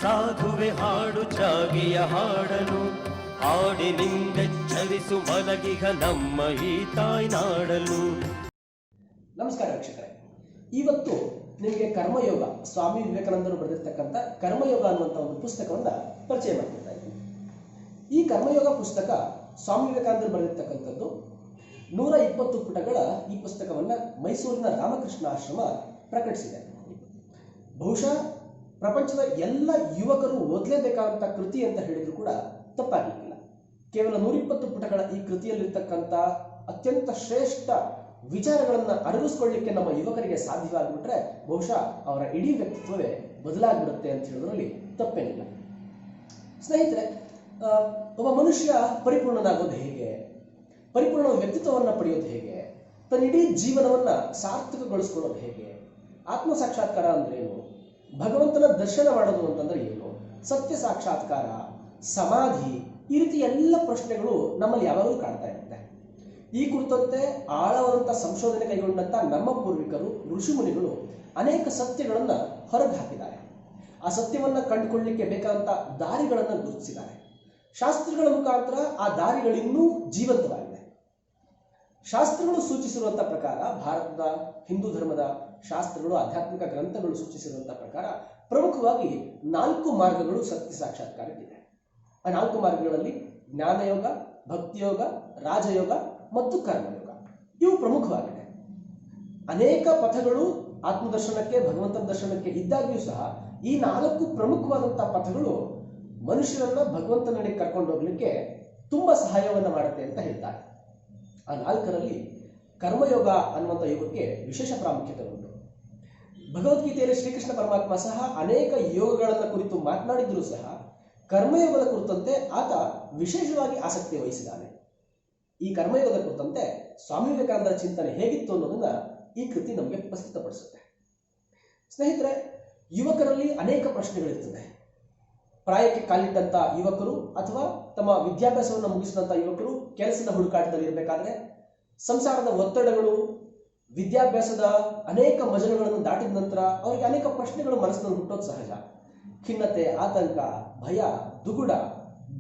ಸಾಧುವೆ ಹಾಡು ಚಾಗಿಯ ಹಾಡನು ಹಾಡಿನಿಂದೆಚ್ಚರಿಸು ಮಲಗಿಹ ನಮ್ಮ ಈ ತಾಯ್ನಾಡಲು. ನಮಸ್ಕಾರ ವೀಕ್ಷಕರೇ, ಇವತ್ತು ನಿಮಗೆ ಕರ್ಮಯೋಗ, ಸ್ವಾಮಿ ವಿವೇಕಾನಂದರು ಬರೆದಿರ್ತಕ್ಕಂಥ ಕರ್ಮಯೋಗ ಅನ್ನುವಂಥ ಒಂದು ಪುಸ್ತಕವನ್ನು ಪರಿಚಯ ಮಾಡ್ಕೊಳ್ತಾ ಇದ್ದೀನಿ. ಈ ಕರ್ಮಯೋಗ ಪುಸ್ತಕ ಸ್ವಾಮಿ ವಿವೇಕಾನಂದರು ಬರೆದಿರ್ತಕ್ಕಂಥದ್ದು. 120 ಪುಟಗಳ ಈ ಪುಸ್ತಕವನ್ನು ಮೈಸೂರಿನ ರಾಮಕೃಷ್ಣ ಆಶ್ರಮ ಪ್ರಕಟಿಸಿದೆ. ಬಹುಶಃ ಪ್ರಪಂಚದ ಎಲ್ಲ ಯುವಕರು ಓದಲೇಬೇಕಾದಂಥ ಕೃತಿ ಅಂತ ಹೇಳಿದ್ರು ಕೂಡ ತಪ್ಪಾಗಲಿಕ್ಕಿಲ್ಲ. ಕೇವಲ 120 ಪುಟಗಳ ಈ ಕೃತಿಯಲ್ಲಿರ್ತಕ್ಕಂಥ ಅತ್ಯಂತ ಶ್ರೇಷ್ಠ ವಿಚಾರಗಳನ್ನು ಅರಗಿಸ್ಕೊಳ್ಳಿಕ್ಕೆ ನಮ್ಮ ಯುವಕರಿಗೆ ಸಾಧ್ಯವಾಗಿಬಿಟ್ರೆ ಬಹುಶಃ ಅವರ ಇಡೀ ವ್ಯಕ್ತಿತ್ವವೇ ಬದಲಾಗಿಬಿಡುತ್ತೆ ಅಂತ ಹೇಳೋದ್ರಲ್ಲಿ ತಪ್ಪೇನಿಲ್ಲ. ಸ್ನೇಹಿತರೆ, ಒಬ್ಬ ಮನುಷ್ಯ ಪರಿಪೂರ್ಣನಾಗೋದು ಹೇಗೆ, ಪರಿಪೂರ್ಣ ವ್ಯಕ್ತಿತ್ವವನ್ನು ಪಡೆಯೋದು ಹೇಗೆ, ತನ್ನ ಇಡೀ ಜೀವನವನ್ನು ಸಾರ್ಥಕಗೊಳಿಸ್ಕೊಳ್ಳೋದು ಹೇಗೆ, ಆತ್ಮ ಸಾಕ್ಷಾತ್ಕಾರ ಅಂದ್ರೇನು, ಭಗವಂತನ ದರ್ಶನ ಮಾಡೋದು ಅಂತಂದ್ರೆ ಏನು, ಸತ್ಯ ಸಾಕ್ಷಾತ್ಕಾರ, ಸಮಾಧಿ, ಈ ರೀತಿ ಎಲ್ಲ ಪ್ರಶ್ನೆಗಳು ನಮ್ಮಲ್ಲಿ ಯಾವಾಗಲೂ ಕಾಡ್ತಾ ಇರುತ್ತೆ. ಈ ಕುರಿತಂತೆ ಆಳವಾದಂಥ ಸಂಶೋಧನೆ ಕೈಗೊಂಡಂಥ ನಮ್ಮ ಪೂರ್ವಿಕರು, ಋಷಿಮುನಿಗಳು ಅನೇಕ ಸತ್ಯಗಳನ್ನು ಹೊರಗೆ ಹಾಕಿದ್ದಾರೆ. ಆ ಸತ್ಯವನ್ನು ಕಂಡುಕೊಳ್ಳಲಿಕ್ಕೆ ಬೇಕಾದಂಥ ದಾರಿಗಳನ್ನು ಗುರುತಿಸಿದ್ದಾರೆ. ಶಾಸ್ತ್ರಗಳ ಮುಖಾಂತರ ಆ ದಾರಿಗಳಿನ್ನೂ ಜೀವಂತವಾಗಿದೆ. ಶಾಸ್ತ್ರಗಳು ಸೂಚಿಸಿರುವಂಥ ಪ್ರಕಾರ, ಭಾರತದ ಹಿಂದೂ ಧರ್ಮದ ಶಾಸ್ತ್ರಗಳು, ಆಧ್ಯಾತ್ಮಿಕ ಗ್ರಂಥಗಳು ಸೂಚಿಸಿರುವಂಥ ಪ್ರಕಾರ ಪ್ರಮುಖವಾಗಿ 4 ಮಾರ್ಗಗಳು ಸತ್ಯ ಸಾಕ್ಷಾತ್ಕಾರಕ್ಕಿದೆ. ಆ 4 ಮಾರ್ಗಗಳಲ್ಲಿ ಜ್ಞಾನಯೋಗ, ಭಕ್ತಿಯೋಗ, ರಾಜಯೋಗ ಮತ್ತು ಕರ್ಮಯೋಗ ಇವು ಪ್ರಮುಖವಾಗಿದೆ. ಅನೇಕ ಪಥಗಳು ಆತ್ಮದರ್ಶನಕ್ಕೆ, ಭಗವಂತನ ದರ್ಶನಕ್ಕೆ ಇದ್ದಾಗ್ಯೂ ಸಹ ಈ 4 ಪ್ರಮುಖವಾದಂತಹ ಪಥಗಳು ಮನುಷ್ಯರನ್ನ ಭಗವಂತನಿಗೆ ಕರ್ಕೊಂಡು ಹೋಗ್ಲಿಕ್ಕೆ ತುಂಬಾ ಸಹಾಯವನ್ನು ಮಾಡುತ್ತೆ ಅಂತ ಹೇಳ್ತಾರೆ. ಆ 4ರಲ್ಲಿ ಕರ್ಮಯೋಗ ಅನ್ನುವಂಥ ಯೋಗಕ್ಕೆ ವಿಶೇಷ ಪ್ರಾಮುಖ್ಯತೆ ಉಂಟು. ಭಗವದ್ಗೀತೆಯಲ್ಲಿ ಶ್ರೀಕೃಷ್ಣ ಪರಮಾತ್ಮ ಸಹ ಅನೇಕ ಯೋಗಗಳನ್ನು ಕುರಿತು ಮಾತನಾಡಿದ್ರೂ ಸಹ ಕರ್ಮಯೋಗದ ಕುರಿತಂತೆ ಆತ ವಿಶೇಷವಾಗಿ ಆಸಕ್ತಿ ವಹಿಸಿದ್ದಾನೆ. ಈ ಕರ್ಮಯೋಗದ ಕುರಿತಂತೆ ಸ್ವಾಮಿ ವಿವೇಕಾನಂದರ ಚಿಂತನೆ ಹೇಗಿತ್ತು ಅನ್ನೋದನ್ನ ಈ ಕೃತಿ ನಮಗೆ ಪ್ರಸ್ತುತಪಡಿಸುತ್ತೆ. ಸ್ನೇಹಿತರೆ, ಯುವಕರಲ್ಲಿ ಅನೇಕ ಪ್ರಶ್ನೆಗಳಿರ್ತದೆ. ಪ್ರಾಯಕ್ಕೆ ಕಾಲಿಟ್ಟಂತ ಯುವಕರು ಅಥವಾ ತಮ್ಮ ವಿದ್ಯಾಭ್ಯಾಸವನ್ನು ಮುಗಿಸಿದಂಥ ಯುವಕರು ಕೆಲಸದ ಹುಡುಕಾಟದಲ್ಲಿ ಇರಬೇಕಾದ್ರೆ ಸಂಸಾರದ ಒತ್ತಡಗಳು, ವಿದ್ಯಾಭ್ಯಾಸದ ಅನೇಕ ಮಜಲುಗಳನ್ನು ದಾಟಿದ ನಂತರ ಅವರಿಗೆ ಅನೇಕ ಪ್ರಶ್ನೆಗಳು ಮನಸ್ಸಿನಲ್ಲಿ ಹುಟ್ಟೋದು ಸಹಜ. ಖಿನ್ನತೆ, ಆತಂಕ, ಭಯ, ದುಗುಡ,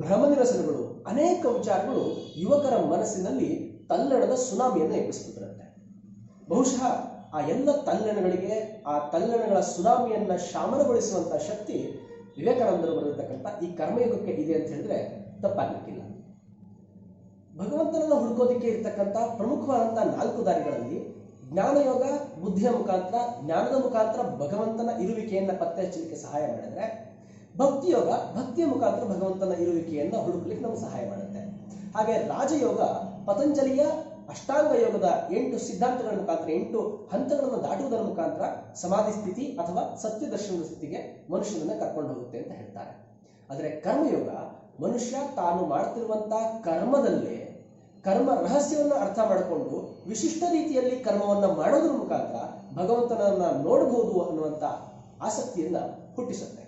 ಭ್ರಮನಿರಸನಗಳು, ಅನೇಕ ವಿಚಾರಗಳು ಯುವಕರ ಮನಸ್ಸಿನಲ್ಲಿ ತಲ್ಲಣದ ಸುನಾಮಿಯನ್ನು ಎಬ್ಬಿಸುತ್ತಿರುತ್ತೆ. ಬಹುಶಃ ಆ ಎಲ್ಲ ತಲ್ಲಣಗಳಿಗೆ, ಆ ತಲ್ಲಣಗಳ ಸುನಾಮಿಯನ್ನ ಶಾಮನಗೊಳಿಸುವಂತ ಶಕ್ತಿ ವಿವೇಕಾನಂದರು ಬರೆದಿರ್ತಕ್ಕಂಥ ಈ ಕರ್ಮಯುಗಕ್ಕೆ ಇದೆ ಅಂತ ಹೇಳಿದ್ರೆ ತಪ್ಪಾಗಲಿಕ್ಕಿಲ್ಲ. ಭಗವಂತನನ್ನು ಹುಡುಕೋದಿಕ್ಕೆ ಇರತಕ್ಕಂಥ ಪ್ರಮುಖವಾದಂತಹ 4 ದಾರಿಗಳಲ್ಲಿ ಜ್ಞಾನಯೋಗ ಬುದ್ಧಿಯ ಮುಖಾಂತರ, ಜ್ಞಾನದ ಮುಖಾಂತರ ಭಗವಂತನ ಇರುವಿಕೆಯನ್ನ ಪತ್ತೆ ಹಚ್ಚಲಿಕ್ಕೆ ಸಹಾಯ ಮಾಡಿದ್ರೆ, ಭಕ್ತಿಯೋಗ ಭಕ್ತಿಯ ಮುಖಾಂತರ ಭಗವಂತನ ಇರುವಿಕೆಯನ್ನ ಹುಡುಕಲಿಕ್ಕೆ ನಮ್ಗೆ ಸಹಾಯ ಮಾಡುತ್ತೆ. ಹಾಗೆ ರಾಜಯೋಗ ಪತಂಜಲಿಯ ಅಷ್ಟಾಂಗ ಯೋಗದ 8 ಸಿದ್ಧಾಂತಗಳ ಮುಖಾಂತರ, 8 ಹಂತಗಳನ್ನು ದಾಟುವುದರ ಮುಖಾಂತರ ಸಮಾಧಿ ಸ್ಥಿತಿ ಅಥವಾ ಸತ್ಯ ದರ್ಶನದ ಸ್ಥಿತಿಗೆ ಮನುಷ್ಯನನ್ನ ಕರ್ಕೊಂಡು ಹೋಗುತ್ತೆ ಅಂತ ಹೇಳ್ತಾರೆ. ಆದರೆ ಕರ್ಮಯೋಗ ಮನುಷ್ಯ ತಾನು ಮಾಡ್ತಿರುವಂತಹ ಕರ್ಮದಲ್ಲೇ ಕರ್ಮ ರಹಸ್ಯವನ್ನು ಅರ್ಥ ಮಾಡಿಕೊಂಡು ವಿಶಿಷ್ಟ ರೀತಿಯಲ್ಲಿ ಕರ್ಮವನ್ನ ಮಾಡೋದ್ರ ಮುಖಾಂತರ ಭಗವಂತನನ್ನ ನೋಡಬಹುದು ಅನ್ನುವಂಥ ಆಸಕ್ತಿಯನ್ನ ಹುಟ್ಟಿಸುತ್ತೆ.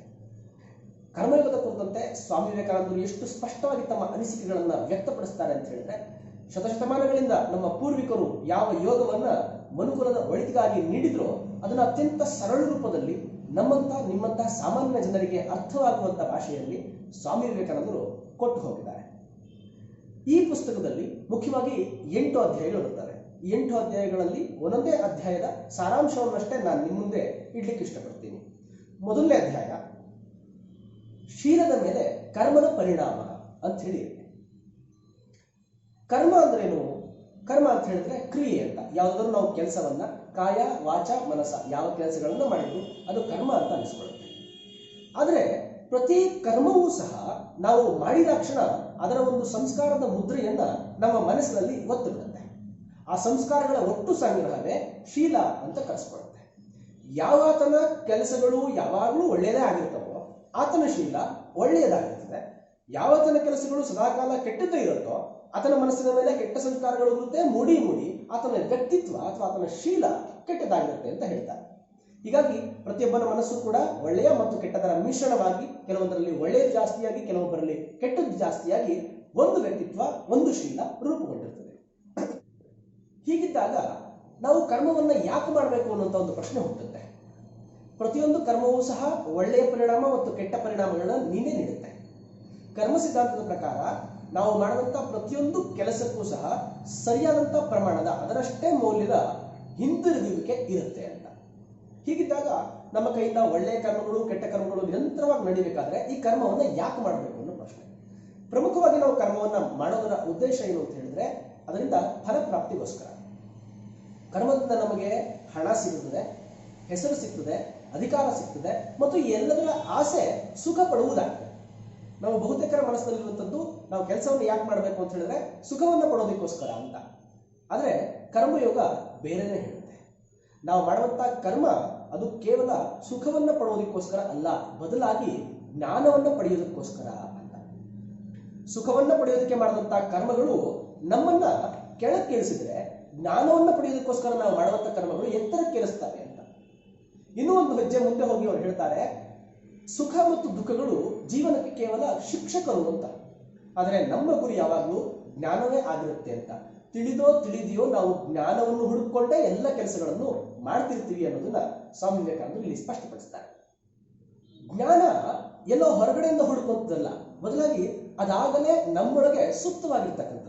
ಕರ್ಮಯೋಗದ ಕುರಿತಂತೆ ಸ್ವಾಮಿ ವಿವೇಕಾನಂದರು ಎಷ್ಟು ಸ್ಪಷ್ಟವಾಗಿ ತಮ್ಮ ಅನಿಸಿಕೆಗಳನ್ನ ವ್ಯಕ್ತಪಡಿಸ್ತಾರೆ ಅಂತ ಹೇಳಿದ್ರೆ, ಶತಶತಮಾನಗಳಿಂದ ನಮ್ಮ ಪೂರ್ವಿಕರು ಯಾವ ಯೋಗವನ್ನ ಮನುಕುಲದ ಒಳಿತಿಗಾಗಿ ನೀಡಿದ್ರೋ ಅದನ್ನು ಅತ್ಯಂತ ಸರಳ ರೂಪದಲ್ಲಿ ನಿಮ್ಮಂತಹ ಸಾಮಾನ್ಯ ಜನರಿಗೆ ಅರ್ಥವಾಗುವಂತಹ ಭಾಷೆಯಲ್ಲಿ ಸ್ವಾಮಿ ವಿವೇಕಾನಂದರು ಕೊಟ್ಟು ಹೋಗಿದ್ದಾರೆ. ಈ ಪುಸ್ತಕದಲ್ಲಿ ಮುಖ್ಯವಾಗಿ 8 ಅಧ್ಯಾಯಗಳು ಇರುತ್ತವೆ. ಈ 8 ಅಧ್ಯಾಯಗಳಲ್ಲಿ ಒಂದೊಂದೇ ಅಧ್ಯಾಯದ ಸಾರಾಂಶವನ್ನಷ್ಟೇ ನಾನು ನಿಮ್ಮ ಮುಂದೆ ಇಡ್ಲಿಕ್ಕೆ ಇಷ್ಟಪಡ್ತೀನಿ. ಮೊದಲನೇ ಅಧ್ಯಾಯ ಶೀಲದ ಮೇಲೆ ಕರ್ಮದ ಪರಿಣಾಮ ಅಂತ ಹೇಳಿ. ಕರ್ಮ ಅಂದ್ರೇನು? ಕರ್ಮ ಅಂತ ಹೇಳಿದ್ರೆ ಕ್ರಿಯೆ ಅಂತ. ಯಾವುದಾದ್ರೂ ನಾವು ಕೆಲಸವನ್ನ ಕಾಯ, ವಾಚ, ಮನಸ ಯಾವ ಕೆಲಸಗಳನ್ನ ಮಾಡಿದ್ರು ಅದು ಕರ್ಮ ಅಂತ ಅನಿಸ್ಕೊಳ್ಳುತ್ತೆ. ಆದರೆ ಪ್ರತಿ ಕರ್ಮವೂ ಸಹ ನಾವು ಮಾಡಿದ ಕ್ಷಣ ಅದರ ಒಂದು ಸಂಸ್ಕಾರದ ಮುದ್ರೆಯನ್ನ ನಮ್ಮ ಮನಸ್ಸಿನಲ್ಲಿ ಒತ್ತು ಬಿಡುತ್ತೆ. ಆ ಸಂಸ್ಕಾರಗಳ ಒಟ್ಟು ಸಂಗ್ರಹವೇ ಶೀಲ ಅಂತ ಕರೆಸ್ಕೊಳ್ಳುತ್ತೆ. ಯಾವಾತನ ಕೆಲಸಗಳು ಯಾವಾಗಲೂ ಒಳ್ಳೆಯದೇ ಆಗಿರ್ತವೋ ಆತನ ಶೀಲ ಒಳ್ಳೆಯದಾಗಿರ್ತದೆ. ಯಾವತನ ಕೆಲಸಗಳು ಸದಾಕಾಲ ಕೆಟ್ಟದ್ದೇ ಇರುತ್ತೋ ಆತನ ಮನಸ್ಸಿನ ಮೇಲೆ ಕೆಟ್ಟ ಸಂಸ್ಕಾರಗಳು ಇರುತ್ತೆ. ಮೂಡಿ ಆತನ ವ್ಯಕ್ತಿತ್ವ ಅಥವಾ ಆತನ ಶೀಲ ಕೆಟ್ಟದಾಗಿರುತ್ತೆ ಅಂತ ಹೇಳ್ತಾರೆ. ಹೀಗಾಗಿ ಪ್ರತಿಯೊಬ್ಬನ ಮನಸ್ಸು ಕೂಡ ಒಳ್ಳೆಯ ಮತ್ತು ಕೆಟ್ಟದರ ಮಿಶ್ರಣವಾಗಿ, ಕೆಲವೊಂದರಲ್ಲಿ ಒಳ್ಳೆಯದು ಜಾಸ್ತಿಯಾಗಿ, ಕೆಲವೊಬ್ಬರಲ್ಲಿ ಕೆಟ್ಟದ್ದು ಜಾಸ್ತಿಯಾಗಿ ಒಂದು ವ್ಯಕ್ತಿತ್ವ, ಒಂದು ಶೀಲ ರೂಪುಗೊಂಡಿರ್ತದೆ. ಹೀಗಿದ್ದಾಗ ನಾವು ಕರ್ಮವನ್ನ ಯಾಕೆ ಮಾಡಬೇಕು ಅನ್ನುವಂಥ ಒಂದು ಪ್ರಶ್ನೆ ಹುಟ್ಟುತ್ತೆ. ಪ್ರತಿಯೊಂದು ಕರ್ಮವೂ ಸಹ ಒಳ್ಳೆಯ ಪರಿಣಾಮ ಮತ್ತು ಕೆಟ್ಟ ಪರಿಣಾಮಗಳನ್ನ ನೀನೇ ನೀಡುತ್ತೆ. ಕರ್ಮ ಸಿದ್ಧಾಂತದ ಪ್ರಕಾರ ನಾವು ಮಾಡುವಂತ ಪ್ರತಿಯೊಂದು ಕೆಲಸಕ್ಕೂ ಸಹ ಸರಿಯಾದಂತ ಪ್ರಮಾಣದ ಅದರಷ್ಟೇ ಮೌಲ್ಯದ ಹಿಂತಿರುಗುವಿಕೆ ಇರುತ್ತೆ ಅಂತ. ಹೀಗಿದ್ದಾಗ ನಮ್ಮ ಕೈಯಿಂದ ಒಳ್ಳೆಯ ಕರ್ಮಗಳು ಕೆಟ್ಟ ಕರ್ಮಗಳು ನಿರಂತರವಾಗಿ ನಡೀಬೇಕಾದ್ರೆ ಈ ಕರ್ಮವನ್ನ ಯಾಕೆ ಮಾಡಬೇಕು ಅನ್ನೋ ಪ್ರಶ್ನೆ. ಪ್ರಮುಖವಾಗಿ ನಾವು ಕರ್ಮವನ್ನ ಮಾಡೋದರ ಉದ್ದೇಶ ಏನು ಅಂತ ಹೇಳಿದ್ರೆ ಅದರಿಂದ ಫಲಪ್ರಾಪ್ತಿಗೋಸ್ಕರ. ಕರ್ಮದಿಂದ ನಮಗೆ ಹಣ ಸಿಗುತ್ತದೆ, ಹೆಸರು ಸಿಗ್ತದೆ, ಅಧಿಕಾರ ಸಿಗ್ತದೆ ಮತ್ತು ಎಲ್ಲದರ ಆಸೆ ಸುಖ ಪಡುವುದಾಗಿದೆ. ನಾವು ಬಹುತೇಕರ ಮನಸ್ಸಿನಲ್ಲಿರುವಂಥದ್ದು ನಾವು ಕೆಲಸವನ್ನು ಯಾಕೆ ಮಾಡಬೇಕು ಅಂತ ಹೇಳಿದ್ರೆ ಸುಖವನ್ನು ಪಡೋದಕ್ಕೋಸ್ಕರ ಅಂತ. ಆದರೆ ಕರ್ಮಯೋಗ ಬೇರೆನೇ ಹೇಳುತ್ತೆ. ನಾವು ಮಾಡುವಂತ ಕರ್ಮ ಅದು ಕೇವಲ ಸುಖವನ್ನ ಪಡುವುದಕ್ಕೋಸ್ಕರ ಅಲ್ಲ, ಬದಲಾಗಿ ಜ್ಞಾನವನ್ನ ಪಡೆಯೋದಕ್ಕೋಸ್ಕರ ಅಂತ. ಸುಖವನ್ನ ಪಡೆಯೋದಕ್ಕೆ ಮಾಡಿದಂತ ಕರ್ಮಗಳು ನಮ್ಮನ್ನ ಕೆಳಕ್ಕೆ ಇಳಿಸಿದ್ರೆ, ಜ್ಞಾನವನ್ನ ಪಡೆಯೋದಕ್ಕೋಸ್ಕರ ನಾವು ಮಾಡುವಂತ ಕರ್ಮಗಳು ಎತ್ತರಕ್ಕೆ ಇಳಿಸ್ತವೆ ಅಂತ. ಇನ್ನೂ ಒಂದು ಹೆಜ್ಜೆ ಮುಂದೆ ಹೋಗಿ ಅವರು ಹೇಳ್ತಾರೆ, ಸುಖ ಮತ್ತು ದುಃಖಗಳು ಜೀವನಕ್ಕೆ ಕೇವಲ ಶಿಕ್ಷಕರು ಅಂತ, ಆದರೆ ನಮ್ಮ ಗುರಿ ಯಾವಾಗಲೂ ಜ್ಞಾನವೇ ಆಗಿರುತ್ತೆ ಅಂತ. ತಿಳಿದೋ ತಿಳಿದೆಯೋ ನಾವು ಜ್ಞಾನವನ್ನು ಹುಡುಕೊಂಡೇ ಎಲ್ಲ ಕೆಲಸಗಳನ್ನು ಮಾಡ್ತಿರ್ತೀವಿ ಅನ್ನೋದನ್ನ ಸ್ವಾಮಿ ವಿವೇಕಾನಂದರು ಇಲ್ಲಿ ಸ್ಪಷ್ಟಪಡಿಸ್ತಾರೆ. ಜ್ಞಾನ ಎಲ್ಲೋ ಹೊರಗಡೆಯಿಂದ ಹುಡುಕುವಂಥದ್ದಲ್ಲ, ಬದಲಾಗಿ ಅದಾಗಲೇ ನಮ್ಮೊಳಗೆ ಸುಪ್ತವಾಗಿರ್ತಕ್ಕಂಥದ್ದು.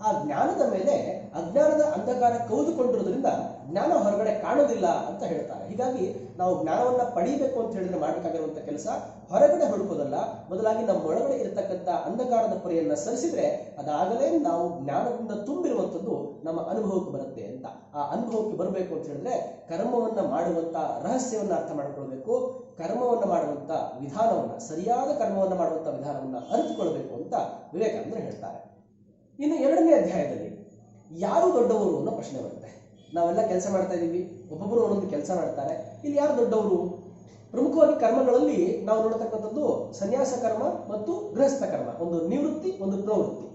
ಆ ಜ್ಞಾನದ ಮೇಲೆ ಅಜ್ಞಾನದ ಅಂಧಕಾರ ಕೌದುಕೊಂಡಿರೋದ್ರಿಂದ ಜ್ಞಾನ ಹೊರಗಡೆ ಕಾಣೋದಿಲ್ಲ ಅಂತ ಹೇಳ್ತಾರೆ. ಹೀಗಾಗಿ ನಾವು ಜ್ಞಾನವನ್ನ ಪಡೀಬೇಕು ಅಂತ ಹೇಳಿದ್ರೆ ಮಾಡಬೇಕಾಗಿರುವಂತ ಕೆಲಸ ಹೊರಗಡೆ ಹುಡುಕೋದಲ್ಲ, ಬದಲಾಗಿ ನಮ್ಮ ಒಳಗಡೆ ಇರತಕ್ಕಂಥ ಅಂಧಕಾರದ ಪೊರೆಯನ್ನ ಸರಿಸಿದ್ರೆ ಅದಾಗಲೇ ನಾವು ಜ್ಞಾನದಿಂದ ತುಂಬಿರುವಂಥದ್ದು ನಮ್ಮ ಅನುಭವಕ್ಕೆ ಬರುತ್ತೆ ಅಂತ. ಆ ಅನುಭವಕ್ಕೆ ಬರಬೇಕು ಅಂತ ಹೇಳಿದ್ರೆ ಕರ್ಮವನ್ನ ಮಾಡುವಂತ ರಹಸ್ಯವನ್ನ ಅರ್ಥ ಮಾಡಿಕೊಳ್ಬೇಕು. ಕರ್ಮವನ್ನ ಮಾಡುವಂತ ವಿಧಾನವನ್ನ, ಸರಿಯಾದ ಕರ್ಮವನ್ನ ಮಾಡುವಂತ ವಿಧಾನವನ್ನ ಅರಿತುಕೊಳ್ಬೇಕು ಅಂತ ವಿವೇಕಾನಂದರು ಹೇಳ್ತಾರೆ. ಇನ್ನು 2ನೇ ಅಧ್ಯಾಯದಲ್ಲಿ ಯಾರು ದೊಡ್ಡವರು ಅನ್ನೋ ಪ್ರಶ್ನೆ ಬರುತ್ತೆ. ನಾವೆಲ್ಲ ಕೆಲಸ ಮಾಡ್ತಾ ಇದ್ದೀವಿ, ಒಬ್ಬೊಬ್ಬರು ಒಂದೊಂದು ಕೆಲಸ ಮಾಡ್ತಾರೆ. ಇಲ್ಲಿ ಯಾರು ದೊಡ್ಡವರು? ಪ್ರಮುಖವಾಗಿ ಕರ್ಮಗಳಲ್ಲಿ ನಾವು ನೋಡತಕ್ಕಂಥದ್ದು ಸನ್ಯಾಸ ಕರ್ಮ ಮತ್ತು ಗೃಹಸ್ಥ ಕರ್ಮ, ಒಂದು ನಿವೃತ್ತಿ ಒಂದು ಪ್ರವೃತ್ತಿ.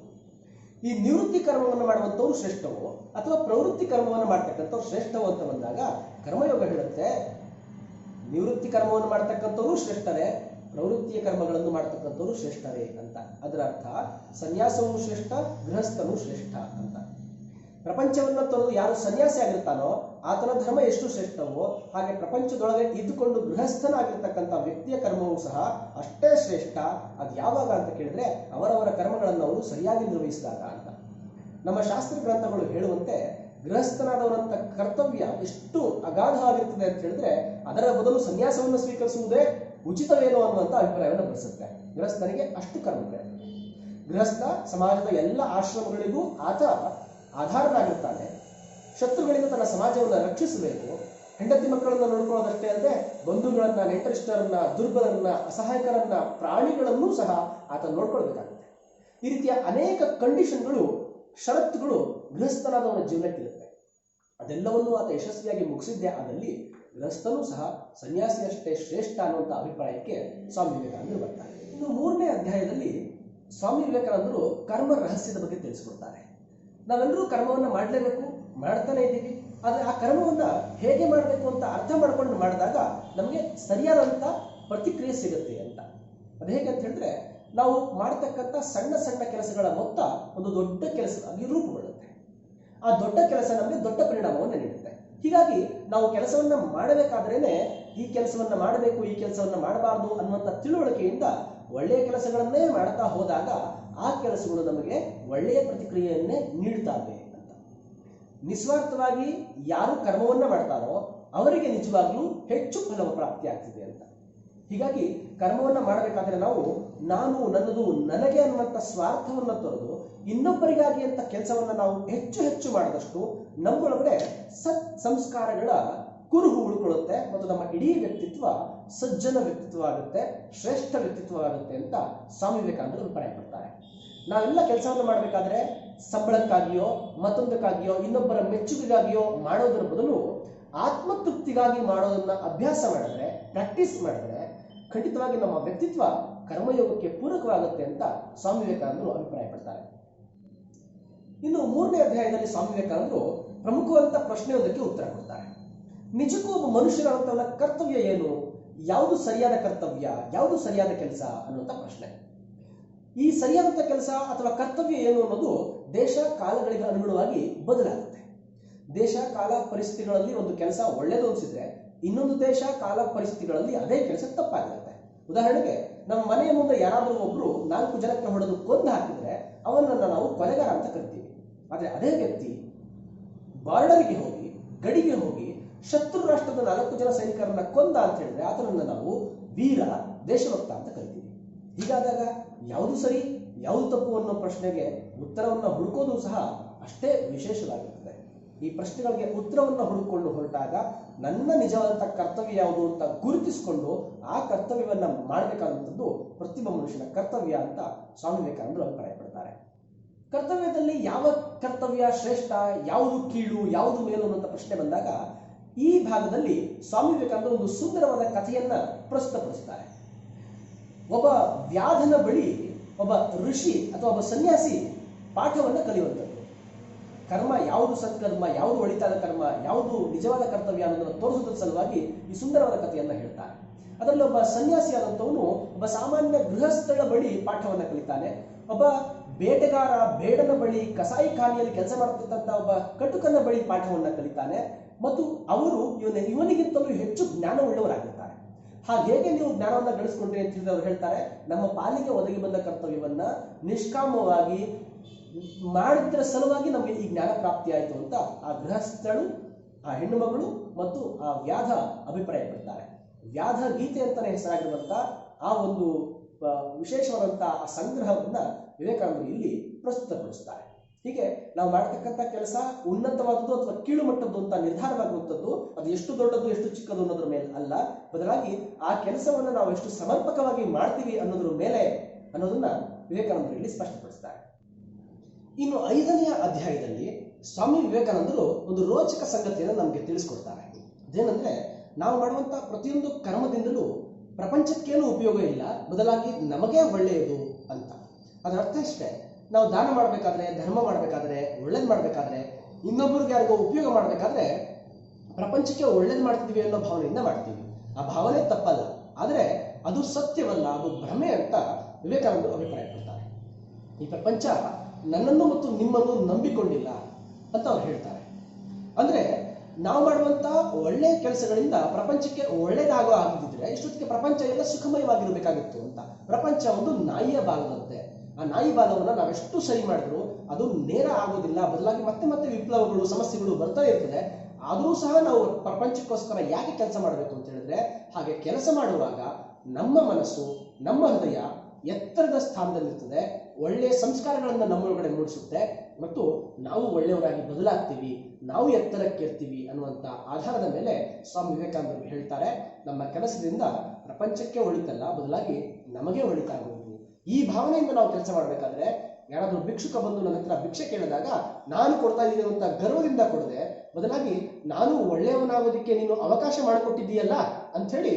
ಈ ನಿವೃತ್ತಿ ಕರ್ಮವನ್ನು ಮಾಡುವಂಥವ್ರು ಶ್ರೇಷ್ಠವೋ ಅಥವಾ ಪ್ರವೃತ್ತಿ ಕರ್ಮವನ್ನು ಮಾಡ್ತಕ್ಕಂಥವ್ರು ಶ್ರೇಷ್ಠವೋ ಅಂತ ಬಂದಾಗ ಕರ್ಮಯೋಗ ಹೇಳುತ್ತೆ ನಿವೃತ್ತಿ ಕರ್ಮವನ್ನು ಮಾಡ್ತಕ್ಕಂಥವ್ರು ಶ್ರೇಷ್ಠರೇ, ಪ್ರವೃತ್ತಿಯ ಕರ್ಮಗಳನ್ನು ಮಾಡ್ತಕ್ಕಂಥವ್ರು ಶ್ರೇಷ್ಠರೇ ಅಂತ. ಅದರ ಅರ್ಥ ಸನ್ಯಾಸವೂ ಶ್ರೇಷ್ಠ, ಗೃಹಸ್ಥನೂ ಶ್ರೇಷ್ಠ ಅಂತ. ಪ್ರಪಂಚವನ್ನ ತೊರೆದು ಯಾರು ಸನ್ಯಾಸಿ ಆಗಿರ್ತಾನೋ ಆತನ ಧರ್ಮ ಎಷ್ಟು ಶ್ರೇಷ್ಠವೋ ಹಾಗೆ ಪ್ರಪಂಚದೊಳಗೆ ಇದ್ದುಕೊಂಡು ಗೃಹಸ್ಥನಾಗಿರ್ತಕ್ಕಂಥ ವ್ಯಕ್ತಿಯ ಕರ್ಮವೂ ಸಹ ಅಷ್ಟೇ ಶ್ರೇಷ್ಠ. ಅದು ಯಾವಾಗ ಅಂತ ಕೇಳಿದ್ರೆ ಅವರವರ ಕರ್ಮಗಳನ್ನು ಅವರು ಸರಿಯಾಗಿ ನಿರ್ವಹಿಸಿದಾಗ ಅಂತ. ನಮ್ಮ ಶಾಸ್ತ್ರ ಗ್ರಂಥಗಳು ಹೇಳುವಂತೆ ಗೃಹಸ್ಥನಾದವರಂತ ಕರ್ತವ್ಯ ಎಷ್ಟು ಅಗಾಧವಾಗಿರ್ತದೆ ಅಂತ ಹೇಳಿದ್ರೆ ಅದರ ಬದಲು ಸನ್ಯಾಸವನ್ನು ಸ್ವೀಕರಿಸುವುದೇ ಉಚಿತವೇನೋ ಅನ್ನುವಂಥ ಅಭಿಪ್ರಾಯವನ್ನು ಬೆಳೆಸುತ್ತೆ. ಗೃಹಸ್ಥನಿಗೆ ಅಷ್ಟು ಕರ್ಮಗಳಿವೆ. ಗೃಹಸ್ಥ ಸಮಾಜದ ಎಲ್ಲ ಆಶ್ರಮಗಳಿಗೂ ಆತ ಆಧಾರನಾಗಿರ್ತಾನೆ. ಶತ್ರುಗಳಿಂದ ತನ್ನ ಸಮಾಜವನ್ನು ರಕ್ಷಿಸಬೇಕು. ಹೆಂಡತಿ ಮಕ್ಕಳನ್ನ ನೋಡ್ಕೊಳ್ಳೋದಷ್ಟೇ ಅಲ್ಲದೆ ಬಂಧುಗಳನ್ನ, ನೆಂಟರಿಷ್ಟರನ್ನ, ದುರ್ಬಲರನ್ನ, ಅಸಹಾಯಕರನ್ನ, ಪ್ರಾಣಿಗಳನ್ನೂ ಸಹ ಆತ ನೋಡ್ಕೊಳ್ಬೇಕಾಗುತ್ತೆ. ಈ ರೀತಿಯ ಅನೇಕ ಕಂಡೀಷನ್ಗಳು, ಷರತ್ತುಗಳು ಗೃಹಸ್ಥನಾದವನ ಜೀವನಕ್ಕಿರುತ್ತೆ. ಅದೆಲ್ಲವನ್ನೂ ಆತ ಯಶಸ್ವಿಯಾಗಿ ಮುಗಿಸಿದ್ದೇ ಆದಲ್ಲಿ ಗೃಹಸ್ಥನೂ ಸಹ ಸನ್ಯಾಸಿಯಷ್ಟೇ ಶ್ರೇಷ್ಠ ಅನ್ನುವಂಥ ಅಭಿಪ್ರಾಯಕ್ಕೆ ಸ್ವಾಮಿ ವಿವೇಕಾನಂದರು ಬರ್ತಾರೆ. ಇನ್ನು 3ನೇ ಅಧ್ಯಾಯದಲ್ಲಿ ಸ್ವಾಮಿ ವಿವೇಕಾನಂದರು ಕರ್ಮ ರಹಸ್ಯದ ಬಗ್ಗೆ ತಿಳಿಸ್ಕೊಡ್ತಾರೆ. ನಾವೆಲ್ಲರೂ ಕರ್ಮವನ್ನ ಮಾಡಲೇಬೇಕು, ಮಾಡ್ತಾನೆ ಇದ್ದೀವಿ. ಆದರೆ ಆ ಕರ್ಮವನ್ನ ಹೇಗೆ ಮಾಡಬೇಕು ಅಂತ ಅರ್ಥ ಮಾಡ್ಕೊಂಡು ಮಾಡಿದಾಗ ನಮಗೆ ಸರಿಯಾದಂಥ ಪ್ರತಿಕ್ರಿಯೆ ಸಿಗುತ್ತೆ ಅಂತ. ಅದು ಹೇಗೆ ಅಂತ ಹೇಳಿದ್ರೆ ನಾವು ಮಾಡ್ತಕ್ಕಂಥ ಸಣ್ಣ ಸಣ್ಣ ಕೆಲಸಗಳ ಮೊತ್ತ ಒಂದು ದೊಡ್ಡ ಕೆಲಸವಾಗಿ ರೂಪುಗೊಳ್ಳುತ್ತೆ. ಆ ದೊಡ್ಡ ಕೆಲಸ ನಮಗೆ ದೊಡ್ಡ ಪರಿಣಾಮವನ್ನು ನೀಡುತ್ತೆ. ಹೀಗಾಗಿ ನಾವು ಕೆಲಸವನ್ನ ಮಾಡಬೇಕಾದ್ರೇನೆ ಈ ಕೆಲಸವನ್ನ ಮಾಡಬೇಕು, ಈ ಕೆಲಸವನ್ನ ಮಾಡಬಾರದು ಅನ್ನುವಂಥ ತಿಳುವಳಿಕೆಯಿಂದ ಒಳ್ಳೆಯ ಕೆಲಸಗಳನ್ನೇ ಮಾಡ್ತಾ ಹೋದಾಗ ಆ ಕೆಲಸಗಳು ನಮಗೆ ಒಳ್ಳೆಯ ಪ್ರತಿಕ್ರಿಯೆಯನ್ನೇ ನೀಡುತ್ತವೆ ಅಂತ. ನಿಸ್ವಾರ್ಥವಾಗಿ ಯಾರು ಕರ್ಮವನ್ನ ಮಾಡ್ತಾರೋ ಅವರಿಗೆ ನಿಜವಾಗ್ಲೂ ಹೆಚ್ಚು ಫಲ ಪ್ರಾಪ್ತಿ ಆಗ್ತಿದೆ ಅಂತ. ಹೀಗಾಗಿ ಕರ್ಮವನ್ನ ಮಾಡಬೇಕಾದ್ರೆ ನಾವು ನಾನು, ನನ್ನದು, ನನಗೆ ಅನ್ನುವಂಥ ಸ್ವಾರ್ಥವನ್ನ ತೊರೆದು ಇನ್ನೊಬ್ಬರಿಗಾಗಿ ಅಂತ ಕೆಲಸವನ್ನ ನಾವು ಹೆಚ್ಚು ಹೆಚ್ಚು ಮಾಡಿದಷ್ಟು ನಮ್ಮೊಳಗಡೆ ಸತ್ ಸಂಸ್ಕಾರಗಳ ಕುರುಹು ಉಳ್ಕೊಳ್ಳುತ್ತೆ ಮತ್ತು ನಮ್ಮ ಇಡೀ ವ್ಯಕ್ತಿತ್ವ ಸಜ್ಜನ ವ್ಯಕ್ತಿತ್ವ ಆಗುತ್ತೆ, ಶ್ರೇಷ್ಠ ವ್ಯಕ್ತಿತ್ವ ಆಗುತ್ತೆ ಅಂತ ಸ್ವಾಮಿ ವಿವೇಕಾನಂದರು ಅಭಿಪ್ರಾಯ ಪಡ್ತಾರೆ. ನಾವೆಲ್ಲ ಕೆಲಸವನ್ನು ಮಾಡಬೇಕಾದ್ರೆ ಸಂಬಳಕ್ಕಾಗಿಯೋ ಮತ್ತೊಂದಕ್ಕಾಗಿಯೋ ಇನ್ನೊಬ್ಬರ ಮೆಚ್ಚುಗೆಗಾಗಿಯೋ ಮಾಡೋದರ ಬದಲು ಆತ್ಮತೃಪ್ತಿಗಾಗಿ ಮಾಡೋದನ್ನ ಅಭ್ಯಾಸ ಮಾಡಿದ್ರೆ, ಪ್ರಾಕ್ಟೀಸ್ ಮಾಡಿದ್ರೆ ಖಂಡಿತವಾಗಿ ನಮ್ಮ ವ್ಯಕ್ತಿತ್ವ ಕರ್ಮಯೋಗಕ್ಕೆ ಪೂರಕವಾಗುತ್ತೆ ಅಂತ ಸ್ವಾಮಿ ವಿವೇಕಾನಂದರು ಅಭಿಪ್ರಾಯ ಪಡ್ತಾರೆ. ಇನ್ನು 3ನೇ ಅಧ್ಯಾಯದಲ್ಲಿ ಸ್ವಾಮಿ ವಿವೇಕಾನಂದರು ಪ್ರಮುಖವಾದಂಥ ಪ್ರಶ್ನೆಯೊಂದಕ್ಕೆ ಉತ್ತರ ಕೊಡ್ತಾರೆ. ನಿಜಕ್ಕೂ ಒಬ್ಬ ಮನುಷ್ಯನಾದಂಥವನ ಕರ್ತವ್ಯ ಏನು? ಯಾವುದು ಸರಿಯಾದ ಕರ್ತವ್ಯ, ಯಾವುದು ಸರಿಯಾದ ಕೆಲಸ ಅನ್ನುವಂಥ ಪ್ರಶ್ನೆ. ಈ ಸರಿಯಾದಂಥ ಕೆಲಸ ಅಥವಾ ಕರ್ತವ್ಯ ಏನು ಅನ್ನೋದು ದೇಶ ಕಾಲಗಳಿಗೆ ಅನುಗುಣವಾಗಿ ಬದಲಾಗುತ್ತೆ. ದೇಶ ಕಾಲ ಪರಿಸ್ಥಿತಿಗಳಲ್ಲಿ ಒಂದು ಕೆಲಸ ಒಳ್ಳೆಯದು ಅನಿಸಿದ್ರೆ ಇನ್ನೊಂದು ದೇಶ ಕಾಲ ಪರಿಸ್ಥಿತಿಗಳಲ್ಲಿ ಅದೇ ಕೆಲಸ ತಪ್ಪಾಗಿರುತ್ತೆ. ಉದಾಹರಣೆಗೆ ನಮ್ಮ ಮನೆಯ ಮುಂದೆ ಯಾರಾದರೂ ಒಬ್ರು 4 ಜನಕ್ಕೆ ಹೊಡೆದು ಕೊಂದು ಹಾಕಿದ್ರೆ ಅವನನ್ನ ನಾವು ಕೊಲೆಗಾರ ಅಂತ ಕರಿತೀವಿ. ಆದ್ರೆ ಅದೇ ವ್ಯಕ್ತಿ ಬಾರ್ಡರ್ಗೆ ಹೋಗಿ, ಗಡಿಗೆ ಹೋಗಿ ಶತ್ರು ರಾಷ್ಟ್ರದ 4 ಜನ ಸೈನಿಕರನ್ನ ಕೊಂದ ಅಂತ ಹೇಳಿದ್ರೆ ಆತನನ್ನ ನಾವು ವೀರ, ದೇಶಭಕ್ತ ಅಂತ ಕರಿತೀವಿ. ಹೀಗಾದಾಗ ಯಾವುದು ಸರಿ ಯಾವುದು ತಪ್ಪು ಅನ್ನೋ ಪ್ರಶ್ನೆಗೆ ಉತ್ತರವನ್ನು ಹುಡುಕೋದು ಸಹ ಅಷ್ಟೇ ವಿಶೇಷವಾಗಿರ್ತದೆ. ಈ ಪ್ರಶ್ನೆಗಳಿಗೆ ಉತ್ತರವನ್ನು ಹುಡುಕೊಂಡು ಹೊರಟಾಗ ನನ್ನ ನಿಜವಾದಂಥ ಕರ್ತವ್ಯ ಯಾವುದು ಅಂತ ಗುರುತಿಸಿಕೊಂಡು ಆ ಕರ್ತವ್ಯವನ್ನ ಮಾಡಬೇಕಾದಂಥದ್ದು ಪ್ರತಿಯೊಬ್ಬ ಮನುಷ್ಯನ ಕರ್ತವ್ಯ ಅಂತ ಸ್ವಾಮಿ ವಿವೇಕಾನಂದರು ಅಭಿಪ್ರಾಯ ಪಡ್ತಾರೆ. ಕರ್ತವ್ಯದಲ್ಲಿ ಯಾವ ಕರ್ತವ್ಯ ಶ್ರೇಷ್ಠ, ಯಾವುದು ಕೀಳು, ಯಾವುದು ಮೇಲು ಅನ್ನುವಂಥ ಪ್ರಶ್ನೆ ಬಂದಾಗ ಈ ಭಾಗದಲ್ಲಿ ಸ್ವಾಮಿ ವಿವೇಕಾನಂದರು ಒಂದು ಸುಂದರವಾದ ಕಥೆಯನ್ನ ಪ್ರಸ್ತುತಪಡಿಸ್ತಾರೆ. ಒಬ್ಬ ವ್ಯಾಧನ ಬಳಿ ಒಬ್ಬ ಋಷಿ ಅಥವಾ ಒಬ್ಬ ಸನ್ಯಾಸಿ ಪಾಠವನ್ನ ಕಲಿಯುವಂಥದ್ದು. ಕರ್ಮ ಯಾವುದು ಸತ್ಕರ್ಮ, ಯಾವುದು ಒಳಿತಾದ ಕರ್ಮ, ಯಾವುದು ನಿಜವಾದ ಕರ್ತವ್ಯ ಅನ್ನೋದನ್ನು ತೋರಿಸೋದ್ರ ಸಲುವಾಗಿ ಈ ಸುಂದರವಾದ ಕಥೆಯನ್ನ ಹೇಳ್ತಾರೆ. ಅದರಲ್ಲಿ ಒಬ್ಬ ಸನ್ಯಾಸಿ ಆದಂಥವನು ಒಬ್ಬ ಸಾಮಾನ್ಯ ಗೃಹಸ್ಥಳ ಬಳಿ ಪಾಠವನ್ನ ಕಲಿತಾನೆ. ಒಬ್ಬ ಬೇಟೆಗಾರ ಬೇಡನ ಬಳಿ, ಕಸಾಯಿ ಖಾನೆಯಲ್ಲಿ ಕೆಲಸ ಮಾಡ್ತಿದ್ದಂತ ಒಬ್ಬ ಕಟುಕನ ಬಳಿ ಪಾಠವನ್ನ ಕಲಿತಾನೆ. ಮತ್ತು ಅವರು ಇವನಿಗಿಂತಲೂ ಹೆಚ್ಚು ಜ್ಞಾನವುಳ್ಳವರಾಗಿರ್ತಾರೆ. ಹೇಗೆ ನೀವು ಜ್ಞಾನವನ್ನ ಗಳಿಸ್ಕೊಂಡ್ರಿ ಅಂತ ಹೇಳಿದ್ರೆ ಅವ್ರು ಹೇಳ್ತಾರೆ, ನಮ್ಮ ಪಾಲಿಗೆ ಒದಗಿ ಬಂದ ಕರ್ತವ್ಯವನ್ನ ನಿಷ್ಕಾಮವಾಗಿ ಮಾಡಿದ್ರ ಸಲುವಾಗಿ ನಮಗೆ ಈ ಜ್ಞಾನ ಪ್ರಾಪ್ತಿ ಆಯಿತು ಅಂತ ಆ ಗೃಹಸ್ಥಳು, ಆ ಹೆಣ್ಣು ಮಗಳು ಮತ್ತು ಆ ವ್ಯಾಧ ಅಭಿಪ್ರಾಯ ಪಡ್ತಾರೆ. ವ್ಯಾಧ ಗೀತೆ ಅಂತಾನೆ ಹೆಸರಾಗಿರುವಂತ ಆ ಒಂದು ವಿಶೇಷವಾದಂತಹ ಆ ಸಂಗ್ರಹವನ್ನ ವಿವೇಕಾನಂದರು ಇಲ್ಲಿ ಪ್ರಸ್ತುತಪಡಿಸ್ತಾರೆ. ಹೀಗೆ ನಾವು ಮಾಡತಕ್ಕಂಥ ಕೆಲಸ ಉನ್ನತವಾದದ್ದು ಅಥವಾ ಕೀಳು ಮಟ್ಟದ್ದು ಅಂತ ನಿರ್ಧಾರವಾಗುವಂಥದ್ದು ಅದು ಎಷ್ಟು ದೊಡ್ಡದು ಎಷ್ಟು ಚಿಕ್ಕದು ಅನ್ನೋದ್ರ ಮೇಲೆ ಅಲ್ಲ, ಬದಲಾಗಿ ಆ ಕೆಲಸವನ್ನು ನಾವು ಎಷ್ಟು ಸಮರ್ಪಕವಾಗಿ ಮಾಡ್ತೀವಿ ಅನ್ನೋದ್ರ ಮೇಲೆ ಅನ್ನೋದನ್ನ ವಿವೇಕಾನಂದರು ಇಲ್ಲಿ ಸ್ಪಷ್ಟಪಡಿಸ್ತಾರೆ. ಇನ್ನು 5ನೇ ಅಧ್ಯಾಯದಲ್ಲಿ ಸ್ವಾಮಿ ವಿವೇಕಾನಂದರು ಒಂದು ರೋಚಕ ಸಂಗತಿಯನ್ನು ನಮಗೆ ತಿಳಿಸ್ಕೊಡ್ತಾರೆ. ಅದೇನಂದ್ರೆ, ನಾವು ಮಾಡುವಂತ ಪ್ರತಿಯೊಂದು ಕರ್ಮದಿಂದಲೂ ಪ್ರಪಂಚಕ್ಕೇನು ಉಪಯೋಗ ಇಲ್ಲ, ಬದಲಾಗಿ ನಮಗೇ ಒಳ್ಳೆಯದು ಅಂತ. ಅದರ ಅರ್ಥ ಇಷ್ಟೇ, ನಾವು ದಾನ ಮಾಡಬೇಕಾದ್ರೆ, ಧರ್ಮ ಮಾಡಬೇಕಾದ್ರೆ, ಒಳ್ಳೇದು ಮಾಡಬೇಕಾದ್ರೆ, ಇನ್ನೊಬ್ಬರಿಗೆ ಯಾರಿಗೋ ಉಪಯೋಗ ಮಾಡಬೇಕಾದ್ರೆ ಪ್ರಪಂಚಕ್ಕೆ ಒಳ್ಳೇದು ಮಾಡ್ತಿದ್ವಿ ಅನ್ನೋ ಭಾವನೆಯಿಂದ ಮಾಡ್ತೀವಿ. ಆ ಭಾವನೆ ತಪ್ಪಲ್ಲ, ಆದರೆ ಅದು ಸತ್ಯವಲ್ಲ, ಅದು ಭ್ರಮೆ ಅಂತ ವಿವೇಕಾನಂದರು ಅಭಿಪ್ರಾಯ ಪಡ್ತಾರೆ. ಈ ಪ್ರಪಂಚ ನನ್ನನ್ನು ಮತ್ತು ನಿಮ್ಮನ್ನು ನಂಬಿಕೊಂಡಿಲ್ಲ ಅಂತ ಅವ್ರು ಹೇಳ್ತಾರೆ. ಅಂದ್ರೆ ನಾವು ಮಾಡುವಂತ ಒಳ್ಳೆಯ ಕೆಲಸಗಳಿಂದ ಪ್ರಪಂಚಕ್ಕೆ ಒಳ್ಳೇದಾಗೋ ಆಗಿದ್ದಿದ್ರೆ ಇಷ್ಟೊತ್ತಿಗೆ ಪ್ರಪಂಚ ಎಲ್ಲ ಸುಖಮಯವಾಗಿರಬೇಕಾಗಿತ್ತು ಅಂತ. ಪ್ರಪಂಚ ಒಂದು ನಾಯಿಯ ಬಾಲದಂತೆ. ಆ ನಾಯಿ ಬಾಲವನ್ನ ನಾವೆಷ್ಟು ಸರಿ ಮಾಡಿದ್ರು ಅದು ನೇರ ಆಗೋದಿಲ್ಲ, ಬದಲಾಗಿ ಮತ್ತೆ ಮತ್ತೆ ವಿಪ್ಲವಗಳು, ಸಮಸ್ಯೆಗಳು ಬರ್ತಾ ಇರ್ತದೆ. ಆದರೂ ಸಹ ನಾವು ಪ್ರಪಂಚಕ್ಕೋಸ್ಕರ ಯಾಕೆ ಕೆಲಸ ಮಾಡಬೇಕು ಅಂತ ಹೇಳಿದ್ರೆ, ಹಾಗೆ ಕೆಲಸ ಮಾಡುವಾಗ ನಮ್ಮ ಮನಸ್ಸು, ನಮ್ಮ ಹೃದಯ ಎತ್ತರದ ಸ್ಥಾನದಲ್ಲಿರ್ತದೆ, ಒಳ್ಳೆಯ ಸಂಸ್ಕಾರಗಳನ್ನು ನಮ್ಮೊಳಗಡೆ ಮೂಡಿಸುತ್ತೆ ಮತ್ತು ನಾವು ಒಳ್ಳೆಯವರಾಗಿ ಬದಲಾಗ್ತೀವಿ, ನಾವು ಎತ್ತರಕ್ಕೇರ್ತೀವಿ ಅನ್ನುವಂಥ ಆಧಾರದ ಮೇಲೆ ಸ್ವಾಮಿ ವಿವೇಕಾನಂದರು ಹೇಳ್ತಾರೆ, ನಮ್ಮ ಕೆಲಸದಿಂದ ಪ್ರಪಂಚಕ್ಕೆ ಒಳಿತಲ್ಲ, ಬದಲಾಗಿ ನಮಗೆ ಒಳಿತಾಗುವುದು. ಈ ಭಾವನೆಯಿಂದ ನಾವು ಕೆಲಸ ಮಾಡಬೇಕಾದ್ರೆ, ಯಾರಾದರೂ ಭಿಕ್ಷುಕ ಬಂದು ನನ್ನ ಹತ್ರ ಭಿಕ್ಷೆ ಕೇಳಿದಾಗ ನಾನು ಕೊಡ್ತಾ ಇದ್ದೀನಿ ಅಂತ ಗರ್ವದಿಂದ ಕೊಡದೆ, ಬದಲಾಗಿ ನಾನು ಒಳ್ಳೆಯವನಾಗೋದಕ್ಕೆ ನೀನು ಅವಕಾಶ ಮಾಡಿಕೊಟ್ಟಿದ್ದೀಯಲ್ಲ ಅಂಥೇಳಿ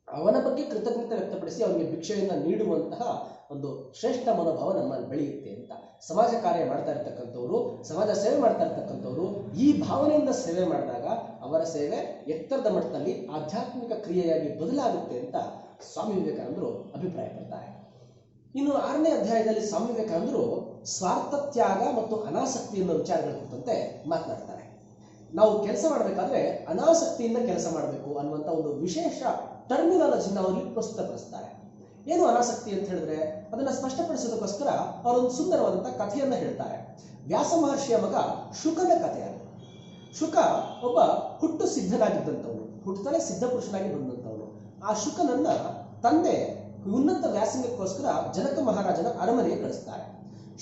ಅವನ ಬಗ್ಗೆ ಕೃತಜ್ಞತೆ ವ್ಯಕ್ತಪಡಿಸಿ ಅವನಿಗೆ ಭಿಕ್ಷೆಯನ್ನು ನೀಡುವಂತಹ ಒಂದು ಶ್ರೇಷ್ಠ ಮನೋಭಾವ ನಮ್ಮಲ್ಲಿ ಬೆಳೆಯುತ್ತೆ ಅಂತ. ಸಮಾಜ ಕಾರ್ಯ ಮಾಡ್ತಾ ಇರ್ತಕ್ಕಂಥವ್ರು, ಸಮಾಜ ಸೇವೆ ಮಾಡ್ತಾ ಇರ್ತಕ್ಕಂಥವ್ರು ಈ ಭಾವನೆಯಿಂದ ಸೇವೆ ಮಾಡಿದಾಗ ಅವರ ಸೇವೆ ಎತ್ತರದ ಮಟ್ಟದಲ್ಲಿ ಆಧ್ಯಾತ್ಮಿಕ ಕ್ರಿಯೆಯಾಗಿ ಬದಲಾಗುತ್ತೆ ಅಂತ ಸ್ವಾಮಿ ವಿವೇಕಾನಂದರು ಅಭಿಪ್ರಾಯ ಪಡ್ತಾರೆ. ಇನ್ನು 6ನೇ ಅಧ್ಯಾಯದಲ್ಲಿ ಸ್ವಾಮಿ ವಿವೇಕಾನಂದರು ಸ್ವಾರ್ಥ ತ್ಯಾಗ ಮತ್ತು ಅನಾಸಕ್ತಿ ಅನ್ನೋ ವಿಚಾರಗಳ ಕುರಿತಂತೆ ಮಾತನಾಡ್ತಾರೆ. ನಾವು ಕೆಲಸ ಮಾಡಬೇಕಾದ್ರೆ ಅನಾಸಕ್ತಿಯಿಂದ ಕೆಲಸ ಮಾಡಬೇಕು ಅನ್ನುವಂಥ ಒಂದು ವಿಶೇಷ ಟರ್ಮಿನಾಲಜಿನ ಅವರಲ್ಲಿ ಪ್ರಸ್ತುತಪಡಿಸ್ತಾರೆ. ಏನು ಅನಾಸಕ್ತಿ ಅಂತ ಹೇಳಿದ್ರೆ, ಅದನ್ನ ಸ್ಪಷ್ಟಪಡಿಸೋದಕ್ಕೋಸ್ಕರ ಅವರೊಂದು ಸುಂದರವಾದಂತಹ ಕಥೆಯನ್ನ ಹೇಳ್ತಾರೆ. ವ್ಯಾಸ ಮಹರ್ಷಿಯ ಮಗ ಶುಕನ ಕಥೆ ಅದು. ಶುಕ ಒಬ್ಬ ಹುಟ್ಟು ಸಿದ್ಧನಾಗಿದ್ದಂಥವನು, ಹುಟ್ಟುತ್ತಲೇ ಸಿದ್ಧ ಪುರುಷನಾಗಿ ಬಂದಂಥವನು. ಆ ಶುಕನನ್ನ ತಂದೆ ಉನ್ನತ ವ್ಯಾಸಂಗಕ್ಕೋಸ್ಕರ ಜನಕ ಮಹಾರಾಜನ ಅರಮನೆಗೆ ಕಳಿಸ್ತಾರೆ.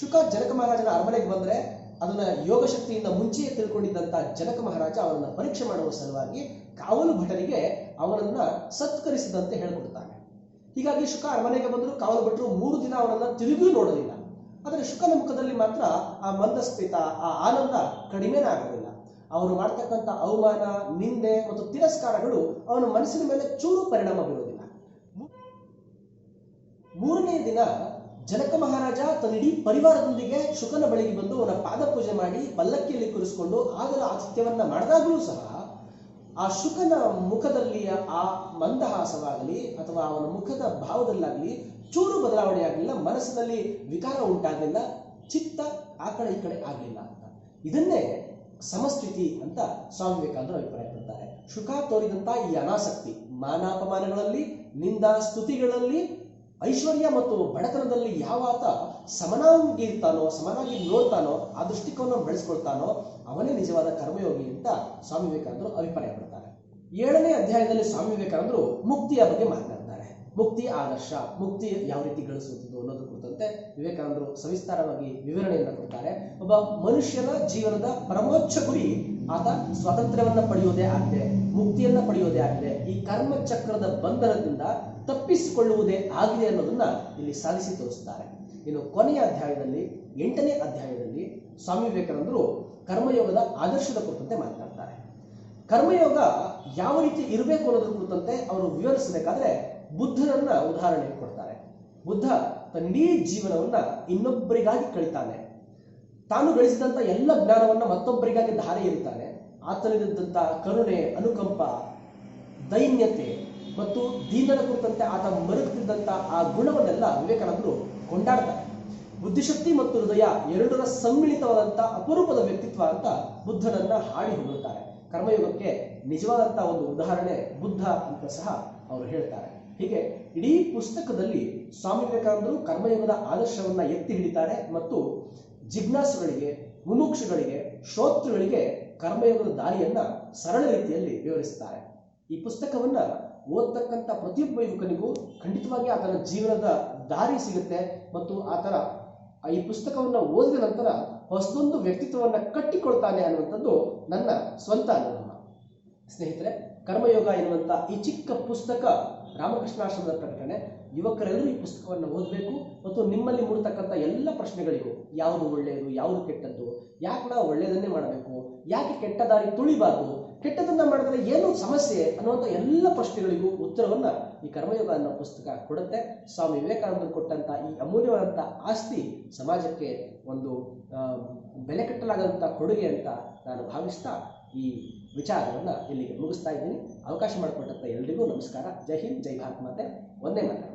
ಶುಕ ಜನಕ ಮಹಾರಾಜನ ಅರಮನೆಗೆ ಬಂದ್ರೆ ಅದನ್ನ ಯೋಗ ಶಕ್ತಿಯಿಂದ ಮುಂಚೆಯೇ ತಿಳ್ಕೊಂಡಿದ್ದಂತ ಜನಕ ಮಹಾರಾಜ ಅವನನ್ನ ಪರೀಕ್ಷೆ ಮಾಡುವ ಸಲುವಾಗಿ ಕಾವಲು ಭಟರಿಗೆ ಅವನನ್ನ ಸತ್ಕರಿಸಿದಂತೆ ಹೇಳ್ಕೊಡ್ತಾನೆ. ಹೀಗಾಗಿ ಶುಕ ಅರಮನೆಗೆ ಬಂದ್ರು, ಕಾವಲು ಭಟರು 3 ದಿನ ಅವನನ್ನ ತಿರುಗಿಯೂ ನೋಡಲಿಲ್ಲ. ಆದರೆ ಶುಕನ ಮುಖದಲ್ಲಿ ಮಾತ್ರ ಆ ಮಂದಸ್ಮಿತ, ಆ ಆನಂದ ಕಡಿಮೆನೇ ಆಗೋದಿಲ್ಲ. ಅವರು ಮಾಡ್ತಕ್ಕಂಥ ಅವಮಾನ, ನಿಂದೆ ಮತ್ತು ತಿರಸ್ಕಾರಗಳು ಅವನ ಮನಸ್ಸಿನ ಮೇಲೆ ಚೂರು ಪರಿಣಾಮ ಬೀರೋದಿಲ್ಲ. 3ನೇ ದಿನ ಜನಕ ಮಹಾರಾಜ ತನ್ನ ಇಡೀ ಪರಿವಾರದೊಂದಿಗೆ ಶುಕನ ಬಳಿಗೆ ಬಂದು ಅವನ ಪಾದ ಪೂಜೆ ಮಾಡಿ ಪಲ್ಲಕ್ಕಿಯಲ್ಲಿ ಕೂರಿಸಿಕೊಂಡು ಆಗಲ ಆತಿಥ್ಯವನ್ನ ಮಾಡಿದಾಗಲೂ ಸಹ ಆ ಶುಕನ ಮುಖದಲ್ಲಿ ಆ ಮಂದಹಾಸವಾಗಲಿ ಅಥವಾ ಅವನ ಮುಖದ ಭಾವದಲ್ಲಾಗಲಿ ಚೂರು ಬದಲಾವಣೆ ಆಗಲಿಲ್ಲ, ಮನಸ್ಸಿನಲ್ಲಿ ವಿಕಾರ ಉಂಟಾಗಲಿಲ್ಲ, ಚಿತ್ತ ಆ ಕಡೆ ಈ ಕಡೆ ಆಗಲಿಲ್ಲ ಅಂತ. ಇದನ್ನೇ ಸಮಸ್ಥಿತಿ ಅಂತ ಸ್ವಾಮಿ ವಿವೇಕಾನಂದರು ಅಭಿಪ್ರಾಯ ಪಡ್ತಾರೆ. ಶುಕ ತೋರಿದಂತ ಈ ಅನಾಸಕ್ತಿ, ಮಾನಾಪಮಾನಗಳಲ್ಲಿ, ನಿಂದಾ ಸ್ತುತಿಗಳಲ್ಲಿ, ಐಶ್ವರ್ಯ ಮತ್ತು ಬಡತನದಲ್ಲಿ ಯಾವಾತ ಸಮನಾಗಿ ಇರ್ತಾನೋ, ಸಮನಾಗಿ ನೋಡ್ತಾನೋ, ಆ ದೃಷ್ಟಿಕೋನವನ್ನು ಬೆಳೆಸ್ಕೊಳ್ತಾನೋ ಅವನೇ ನಿಜವಾದ ಕರ್ಮಯೋಗಿ ಅಂತ ಸ್ವಾಮಿ ವಿವೇಕಾನಂದರು ಅಭಿಪ್ರಾಯ ಪಡ್ತಾರೆ. 7ನೇ ಅಧ್ಯಾಯದಲ್ಲಿ ಸ್ವಾಮಿ ವಿವೇಕಾನಂದರು ಮುಕ್ತಿಯ ಬಗ್ಗೆ ಮಾತನಾಡ್ತಾರೆ. ಮುಕ್ತಿ ಆದರ್ಶ, ಮುಕ್ತಿ ಯಾವ ರೀತಿ ಗಳಿಸುವುದು ಅನ್ನೋದು ಕುರಿತಂತೆ ವಿವೇಕಾನಂದರು ಸವಿಸ್ತಾರವಾಗಿ ವಿವರಣೆಯನ್ನು ಕೊಡ್ತಾರೆ. ಒಬ್ಬ ಮನುಷ್ಯನ ಜೀವನದ ಪರಮೋಚ್ಚ ಗುರಿ ಆತ ಸ್ವಾತಂತ್ರ್ಯವನ್ನ ಪಡೆಯುವುದೇ ಆಗಿದೆ, ಮುಕ್ತಿಯನ್ನ ಪಡೆಯುವುದೇ ಆಗಿದೆ, ಈ ಕರ್ಮ ಚಕ್ರದ ಬಂಧನದಿಂದ ತಪ್ಪಿಸಿಕೊಳ್ಳುವುದೇ ಆಗಿದೆ ಅನ್ನೋದನ್ನ ಇಲ್ಲಿ ಸಾಧಿಸಿ ತೋರಿಸ್ತಾರೆ. ಇನ್ನು ಕೊನೆಯ ಅಧ್ಯಾಯದಲ್ಲಿ 8ನೇ ಅಧ್ಯಾಯದಲ್ಲಿ ಸ್ವಾಮಿ ವಿವೇಕಾನಂದರು ಕರ್ಮಯೋಗದ ಆದರ್ಶದ ಕುರಿತಂತೆ ಮಾತನಾಡ್ತಾರೆ. ಕರ್ಮಯೋಗ ಯಾವ ರೀತಿ ಇರಬೇಕು ಅನ್ನೋದ್ರ ಕುರಿತಂತೆ ಅವರು ವಿವರಿಸಬೇಕಾದ್ರೆ ಬುದ್ಧನನ್ನ ಉದಾಹರಣೆ ಕೊಡ್ತಾರೆ. ಬುದ್ಧ ತನ್ನ ಇಡೀ ಜೀವನವನ್ನ ಇನ್ನೊಬ್ಬರಿಗಾಗಿ ಕಳಿತಾನೆ. ತಾನು ಗಳಿಸಿದಂತ ಎಲ್ಲ ಜ್ಞಾನವನ್ನ ಮತ್ತೊಬ್ಬರಿಗಾಗಿ ಧಾರೆ ಎರಿತಾನೆ. ಆತನಿದ್ದಂತ ಕರುಣೆ, ಅನುಕಂಪ, ದೈನ್ಯತೆ ಮತ್ತು ದೀನನ ಕುರಿತಂತೆ ಆತ ಮರುಗುತ್ತಿದ್ದಂತ ಆ ಗುಣವನ್ನೆಲ್ಲ ವಿವೇಕಾನಂದರು ಕೊಂಡಾಡ್ತಾರೆ. ಬುದ್ಧಿಶಕ್ತಿ ಮತ್ತು ಹೃದಯ ಎರಡರ ಸಮ್ಮಿಳಿತವಾದಂತ ಅಪರೂಪದ ವ್ಯಕ್ತಿತ್ವ ಅಂತ ಬುದ್ಧನನ್ನ ಹಾಡಿ ಹೊಗಳುತ್ತಾರೆ. ಕರ್ಮಯೋಗಕ್ಕೆ ನಿಜವಾದಂತ ಒಂದು ಉದಾಹರಣೆ ಬುದ್ಧ ಅಂತ ಸಹ ಅವರು ಹೇಳ್ತಾರೆ. ಹೀಗೆ ಇಡೀ ಪುಸ್ತಕದಲ್ಲಿ ಸ್ವಾಮಿ ವಿವೇಕಾನಂದರು ಕರ್ಮಯೋಗದ ಆದರ್ಶವನ್ನ ಎತ್ತಿ ಹಿಡಿತಾರೆ ಮತ್ತು ಜಿಜ್ಞಾಸುಗಳಿಗೆ, ಮುಮುಕ್ಷುಗಳಿಗೆ, ಶ್ರೋತೃಗಳಿಗೆ ಕರ್ಮಯೋಗದ ದಾರಿಯನ್ನ ಸರಳ ರೀತಿಯಲ್ಲಿ ವಿವರಿಸುತ್ತಾರೆ. ಈ ಪುಸ್ತಕವನ್ನ ಓದ್ತಕ್ಕಂಥ ಪ್ರತಿಯೊಬ್ಬ ಯುವಕನಿಗೂ ಖಂಡಿತವಾಗಿ ಆತನ ಜೀವನದ ದಾರಿ ಸಿಗುತ್ತೆ ಮತ್ತು ಆತನ ಈ ಪುಸ್ತಕವನ್ನ ಓದಿದ ನಂತರ ಹೊಸದೊಂದು ವ್ಯಕ್ತಿತ್ವವನ್ನ ಕಟ್ಟಿಕೊಳ್ತಾನೆ ಅನ್ನುವಂಥದ್ದು ನನ್ನ ಸ್ವಂತ ಅನುಭವ. ಸ್ನೇಹಿತರೆ, ಕರ್ಮಯೋಗ ಎನ್ನುವಂಥ ಈ ಚಿಕ್ಕ ಪುಸ್ತಕ ರಾಮಕೃಷ್ಣಾಶ್ರಮದ ಪ್ರಕಟಣೆ. ಯುವಕರೆಲ್ಲರೂ ಈ ಪುಸ್ತಕವನ್ನು ಓದಬೇಕು ಮತ್ತು ನಿಮ್ಮಲ್ಲಿ ಮೂಡತಕ್ಕಂಥ ಎಲ್ಲ ಪ್ರಶ್ನೆಗಳಿಗೂ ಯಾವುದು ಒಳ್ಳೆಯದು, ಯಾವುದು ಕೆಟ್ಟದ್ದು, ಯಾಕೆ ನಾವು ಒಳ್ಳೆಯದನ್ನೇ ಮಾಡಬೇಕು, ಯಾಕೆ ಕೆಟ್ಟ ದಾರಿ ತುಳಿಬಾರದು, ಕೆಟ್ಟದನ್ನ ಮಾಡಿದ್ರೆ ಏನು ಸಮಸ್ಯೆ ಅನ್ನುವಂಥ ಎಲ್ಲ ಪ್ರಶ್ನೆಗಳಿಗೂ ಉತ್ತರವನ್ನ ಈ ಕರ್ಮಯೋಗ ಅನ್ನೋ ಪುಸ್ತಕ ಕೊಡುತ್ತೆ. ಸ್ವಾಮಿ ವಿವೇಕಾನಂದರು ಕೊಟ್ಟಂತ ಈ ಅಮೂಲ್ಯವಾದಂಥ ಆಸ್ತಿ ಸಮಾಜಕ್ಕೆ ಒಂದು ಬೆಲೆ ಕಟ್ಟಲಾಗದಂಥ ಕೊಡುಗೆ ಅಂತ ನಾನು ಭಾವಿಸ್ತಾ ಈ ವಿಚಾರವನ್ನ ಇಲ್ಲಿಗೆ ಮುಗಿಸ್ತಾ ಇದ್ದೀನಿ. ಅವಕಾಶ ಮಾಡಿಕೊಟ್ಟಂತ ಎಲ್ಲರಿಗೂ ನಮಸ್ಕಾರ. ಜೈ ಹಿಂದ್, ಜೈ ಭಾರತ್ ಮಾತೆ, ಒಂದೇ ಮಾತನಾಡ.